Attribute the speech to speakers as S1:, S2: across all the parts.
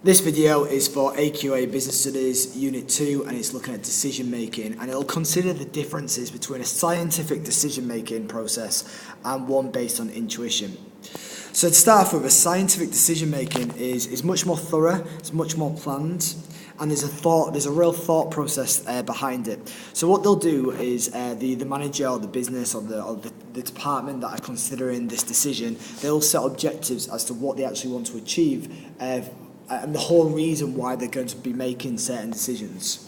S1: This video is for AQA Business Studies Unit 2 and it's looking at decision making, and it'll consider the differences between a scientific decision making process and one based on intuition. So to start off with, a scientific decision making is much more thorough, it's much more planned, and there's a real thought process behind it. So what they'll do is the manager or the business or the department that are considering this decision, they'll set objectives as to what they actually want to achieve and the whole reason why they're going to be making certain decisions.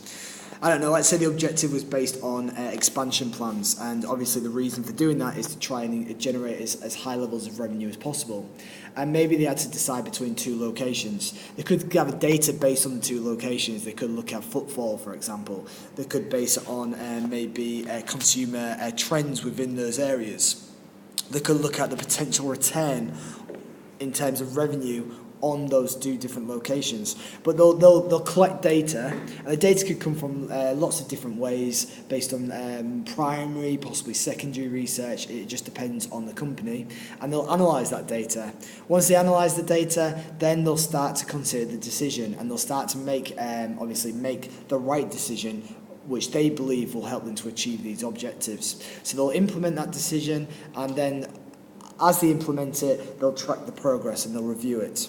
S1: I don't know, let's say the objective was based on expansion plans, and obviously the reason for doing that is to try and generate as high levels of revenue as possible. And maybe they had to decide between two locations. They could gather data based on the two locations. They could look at footfall, for example. They could base it on maybe consumer trends within those areas. They could look at the potential return in terms of revenue on those two different locations, but they'll collect data, and the data could come from lots of different ways, based on primary, possibly secondary research. It just depends on the company, and they'll analyse that data. Once they analyse the data, then they'll start to consider the decision, and they'll start to make the right decision, which they believe will help them to achieve these objectives. So they'll implement that decision, and then as they implement it, they'll track the progress and they'll review it.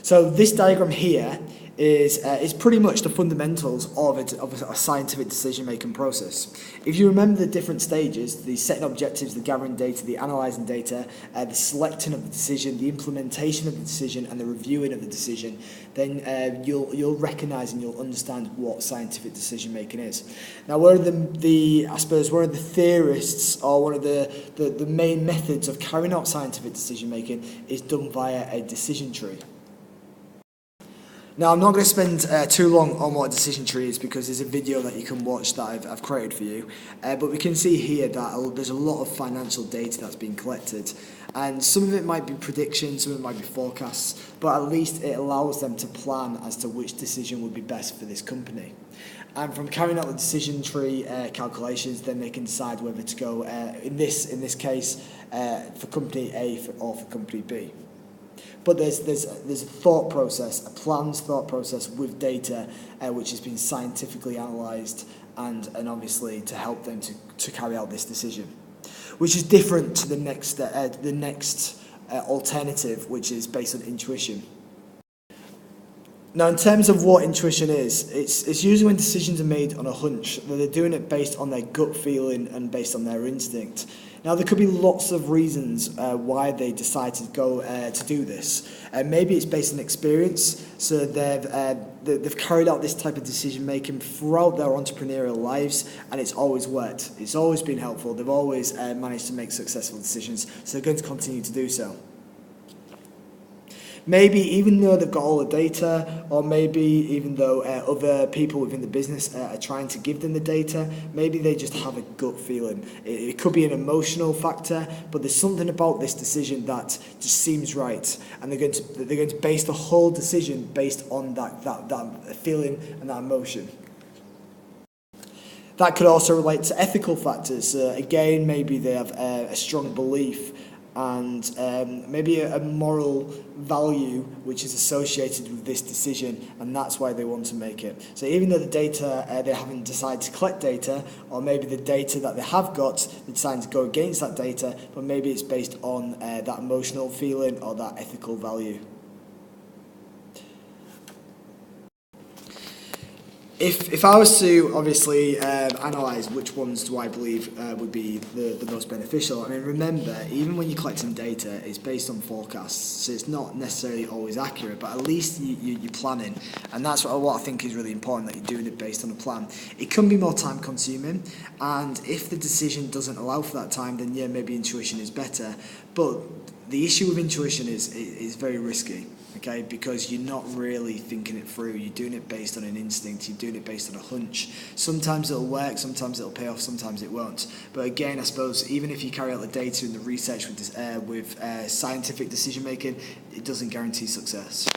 S1: So this diagram here is pretty much the fundamentals of a scientific decision-making process. If you remember the different stages, the setting objectives, the gathering data, the analysing data, the selecting of the decision, the implementation of the decision, and the reviewing of the decision, then you'll recognise and you'll understand what scientific decision-making is. Now, one of the theorists, or one of the main methods of carrying out scientific decision-making is done via a decision tree. Now, I'm not going to spend too long on what a decision tree is, because there's a video that you can watch that I've created for you. But we can see here that there's a lot of financial data that's been collected. And some of it might be predictions, some of it might be forecasts, but at least it allows them to plan as to which decision would be best for this company. And from carrying out the decision tree calculations, then they can decide whether to go, in this case, for company A or for company B. But there's a thought process, a planned thought process with data which has been scientifically analysed and obviously to help them to carry out this decision, which is different to the next alternative, which is based on intuition. Now, in terms of what intuition is, it's usually when decisions are made on a hunch, that they're doing it based on their gut feeling and based on their instinct. Now, there could be lots of reasons why they decide to go to do this. Maybe it's based on experience, so they've carried out this type of decision making throughout their entrepreneurial lives, and it's always worked. It's always been helpful. They've always managed to make successful decisions, so they're going to continue to do so. Maybe even though they've got all the data, or maybe even though other people within the business are trying to give them the data, maybe they just have a gut feeling. It could be an emotional factor, but there's something about this decision that just seems right, and they're going to base the whole decision based on that feeling and that emotion. That could also relate to ethical factors. Again, maybe they have a strong belief and maybe a moral value which is associated with this decision, and that's why they want to make it. So even though the data, they haven't decided to collect data, or maybe the data that they have got, they decide to go against that data, but maybe it's based on that emotional feeling or that ethical value. If I was to obviously analyse which ones do I believe would be the most beneficial, I mean, remember, even when you're collecting data, it's based on forecasts, so it's not necessarily always accurate, but at least you're planning, and that's what I think is really important, that you're doing it based on a plan. It can be more time consuming, and if the decision doesn't allow for that time, then yeah, maybe intuition is better, but the issue with intuition is very risky, okay, because you're not really thinking it through. You're doing it based on an instinct, you're doing it based on a hunch. Sometimes it'll work, sometimes it'll pay off, sometimes it won't. But again, I suppose, even if you carry out the data and the research with scientific decision making, it doesn't guarantee success.